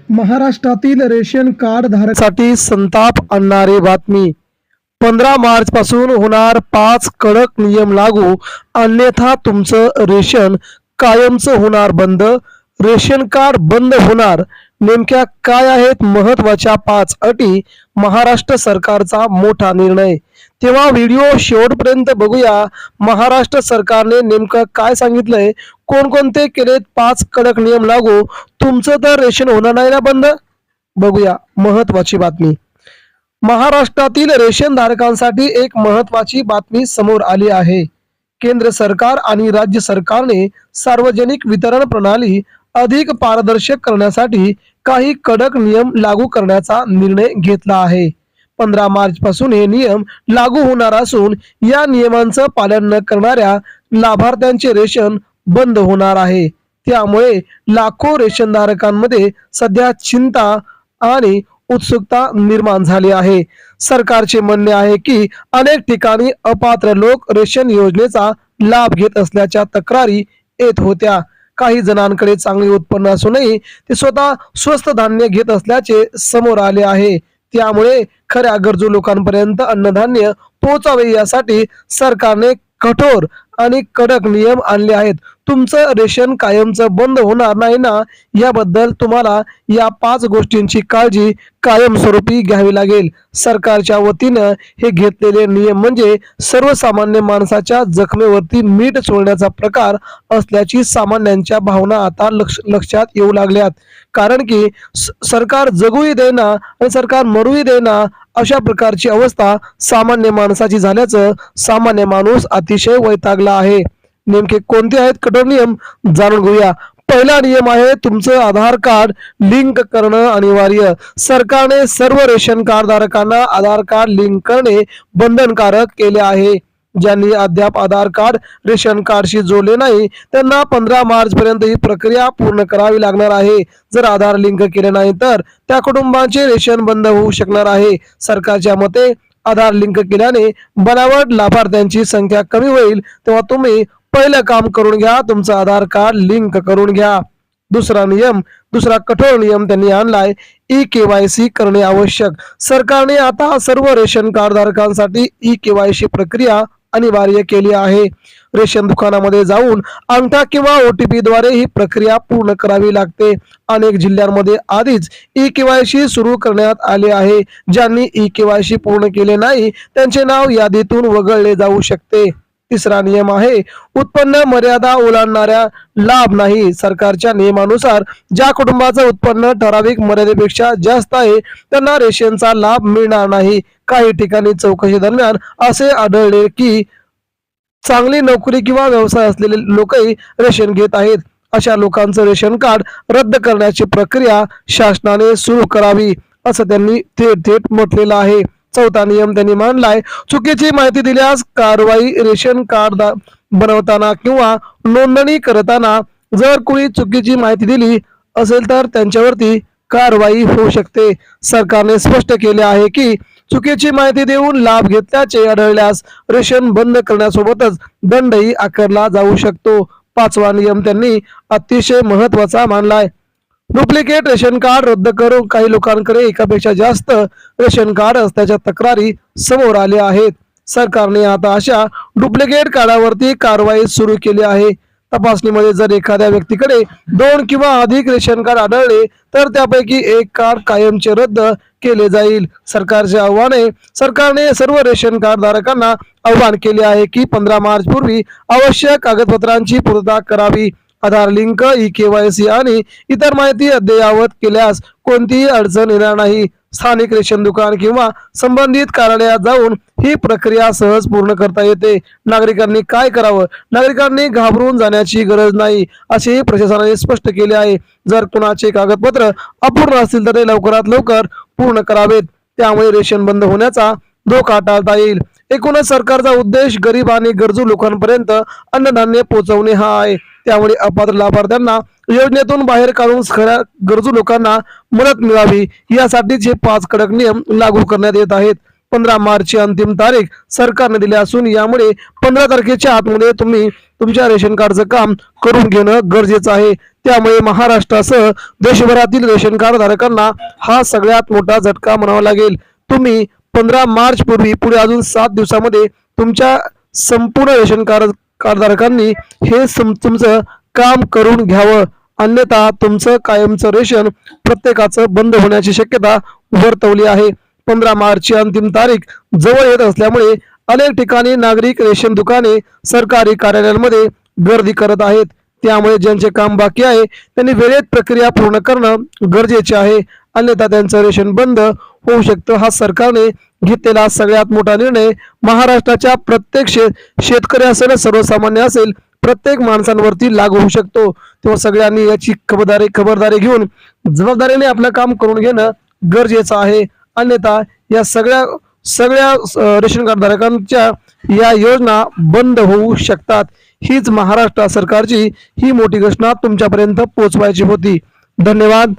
महाराष्ट्रातील ration card धारकांसाठी संताप आणणारी बातमी। 15 मार्च पासून होणार 5 कडक नियम लागू, अन्यथा तुमचं रेशन कायमचं होणार बंद। रेशन कार्ड बंद होणार, नेमक्या काय आहेत महत्त्वाच्या 5 अटी? महाराष्ट्र सरकारचा मोठा निर्णय। तेव्हा व्हिडिओ शेवटपर्यंत बघूया। महाराष्ट्र सरकारने नेमकं काय सांगितलंय, कोणकोणते केलेत 5 कडक नियम लागू, तुमचं तर रेशन होणार नाही ना बंद? बघूया महत्त्वाची बातमी। महाराष्ट्रातील रेशन धारकांसाठी एक महत्त्वाची बातमी समोर आली आहे। केंद्र सरकार आणि राज्य सरकारने सार्वजनिक वितरण प्रणाली अधिक पारदर्शक करण्यासाठी काही कडक नियम लागू करण्याचा निर्णय घेतला आहे। 15 मार्च पासून हे नियम लागू होणार असून या नियमांचं पालन न करणाऱ्या लाभार्थ्यांचे रेशन बंद होणार आहे। त्यामुळे लाखो रेशनधारकांमध्ये सध्या चिंता आणि उत्सुकता निर्माण झाली आहे। सरकारचे म्हणणे आहे की अनेक ठिकाणी अपात्र लोक रेशन योजनेचा लाभ घेत असल्याच्या तक्रारी येत होत्या। काही जणांकडे चांगले उत्पन्न असूनही ते स्वतः स्वस्त धान्य घेत असल्याचे समोर आले आहे। त्यामुळे खऱ्या गरजू लोकांपर्यंत अन्नधान्य पोहोचावे यासाठी सरकारने कठोर आणि कडक नियम आणले आहेत। तुमचं रेशन कायमचं बंद होणार नाही ना, याबद्दल तुम्हाला या 5 गोष्टींची काळजी कायमस्वरूपी घ्यावी लागेल। सरकारच्या वतीनं हे घेतलेले नियम म्हणजे सर्वसामान्य माणसाच्या जखमेवरती मीठ चोळण्याचा प्रकार असल्याची सामान्यांच्या भावना आता लक्षात येऊ लागल्यात। कारण की सरकार जगूही देना आणि सरकार मरूही देना, अशा प्रकारची अवस्था सामान्य माणसाची झाल्याचं सामान्य माणूस अतिशय वैतागला आहे। नेमके कोणते आहेत कठोर नियम जाणून घेऊया। पहिला नियम आहे तुमचं आधार कार्ड लिंक करणं अनिवार्य। सरकारने सर्व रेशन कार्ड धारकांना आधार कार्ड लिंक करणे बंधनकारक केले आहे। ज्यांनी अद्याप आधार कार्ड रेशन कार्डशी जोडले नाही त्यांना 15 मार्च पर्यंत ही प्रक्रिया पूर्ण करावी लागणार आहे। जर आधार लिंक केले नाही तर त्या कुटुंबाचे रेशन बंद होऊ शकणार आहे। सरकारच्या मते आधार लिंक केल्याने बनावट लाभार्थ्यांची संख्या कमी होईल, तेव्हा तुम्ही पहिलं काम करून घ्या, तुमचं आधार कार्ड लिंक करून घ्या। दुसरा कठोर नियम त्यांनी आणलाय, ई-केवायसी करणे आवश्यक। सरकारने आता सर्व रेशन कार्ड धारकांसाठी ई-केवायसी प्रक्रिया अनिवार्य केली आहे। रेशन दुकानामध्ये जाऊन अंगठा किंवा OTP द्वारे ही प्रक्रिया पूर्ण करावी लागते। अनेक जिल्ह्यांमध्ये आधीच ई-केवायसी सुरू करण्यात आले आहे। ज्यांनी ई-केवायसी पूर्ण केले नाही त्यांचे नाव यादीतून वगळले जाऊ शकते। तिसरा नियम आहे उत्पन्न मर्यादा ओलांडणाऱ्या लाभ नाही। सरकारच्या नियमानुसार ज्या कुटुंबाचं उत्पन्न ठराविक मर्यादेपेक्षा जास्त आहे त्यांना रेशनचा लाभ मिळणार नाही। काही ठिकाणी चौकशी दरम्यान असे आढळले की चांगली नोकरी किंवा व्यवसाय असलेले लोकही रेशन घेत आहेत। अशा लोकांचं रेशन कार्ड रद्द करण्याची प्रक्रिया शासनाने सुरू करावी, असं त्यांनी थेट म्हटलेलं आहे। चौथा नियम त्यांनी मांडलाय, चुकीची माहिती दिल्यास कारवाई। रेशन कार्ड बनवताना किंवा नोंदणी करताना जर कोणी चुकीची माहिती दिली असेल तर त्यांच्यावरती कारवाई होऊ शकते। सरकारने स्पष्ट केले आहे की चुकीची माहिती देऊन लाभ घेतल्याचे आढळल्यास रेशन बंद करण्यासोबतच दंडही आकारला जाऊ शकतो। 5वा नियम त्यांनी अतिशय महत्त्वाचा मानलाय, डुप्लिकेट रेशन कार्ड रद्द करून काही लोकांकडे एकापेक्षा जास्त रेशन कार्ड असल्याच्या तक्रारी समोर आल्या आहेत। सरकारने आता अशा डुप्लिकेट कार्डावरती कारवाई सुरू केली आहे। तपासणीमध्ये जर एखाद्या व्यक्तीकडे 2 किंवा अधिक रेशन कार्ड आढळले तर त्यापैकी एक कार्ड कायमचे रद्द केले जाईल। सरकारने सर्व रेशन कार्ड धारकांना आवाहन केले आहे की 15 मार्च पूर्वी आवश्यक कागदपत्रांची पूर्तता करावी। आधार लिंक, ई-केवायसी आणि इतर माहिती अद्ययावत केल्यास कोणतीही अडचण येणार नाही। स्थानिक रेशन दुकान किंवा संबंधित कार्यालयात जाऊन ही प्रक्रिया सहज पूर्ण करता येते। नागरिकांनी काय करावं? नागरिकांनी घाबरून जाण्याची गरज नाही, असेही प्रशासनाने स्पष्ट केले आहे। जर कुणाचे कागदपत्र अपूर्ण असतील तर ते लवकरात लवकर पूर्ण करावेत, त्यामुळे रेशन बंद होण्याचा धोका टाळता येईल। एकूणच सरकारचा उद्देश गरीब आणि गरजू लोकांपर्यंत अन्नधान्य पोहोचवणे हा आहे। त्यामुळे अपात्र लाभार्थ्यांना योजनेतून बाहेर काढून खऱ्या गरजू लोकांना मदत मिळावी यासाठीच हे 5 कडक नियम लागू करण्यात येत आहेत। 15 मार्चची अंतिम तारीख सरकारने दिली असून यामुळे 15 तारखेच्या आतमध्ये तुम्ही तुमच्या रेशन कार्डचं काम करून घेणं गरजेचं आहे. त्यामुळे महाराष्ट्रासह देशभरातील रेशन कार्ड धारकांना हा सगळ्यात मोठा झटका म्हणावा लागेल. तुम्ही 15 मार्च पूर्वी पुढे अजून 7 दिवसामध्ये तुमच्या संपूर्ण रेशन कार्ड धारकांनी हे तुमचं काम करून घ्यावं, अन्यथा तुमचं कायमचं रेशन प्रत्येकाचं बंद होण्याची शक्यता वर्तवली आहे. 15 मार्चची अंतिम तारीख जवळ येत असल्यामुळे अनेक ठिकाणी नागरिक रेशन दुकाने सरकारी कार्यालयांमध्ये गर्दी करत आहेत. त्यामुळे ज्यांचे काम बाकी आहे त्यांनी वेळेत प्रक्रिया पूर्ण करणं गरजेचे आहे, अन्यथा त्यांचं रेशन बंद होऊ शकतं. हा सरकारने घेतलेला सगळ्यात मोठा निर्णय महाराष्ट्राच्या प्रत्येक शेतकरी असेल, सर्वसामान्य असेल, प्रत्येक माणसांवरती लागू होऊ शकतो. तेव्हा सगळ्यांनी याची खबरदारी घेऊन जबाबदारीने आपलं काम करून घेणं गरजेचं आहे, अन्यथा या सगळ्या रेशन कार्ड धारकांच्या या योजना बंद होऊ शकतात. हीच महाराष्ट्र सरकारची ही मोठी घोषणा तुमच्यापर्यंत पोहोचवायची होती. धन्यवाद.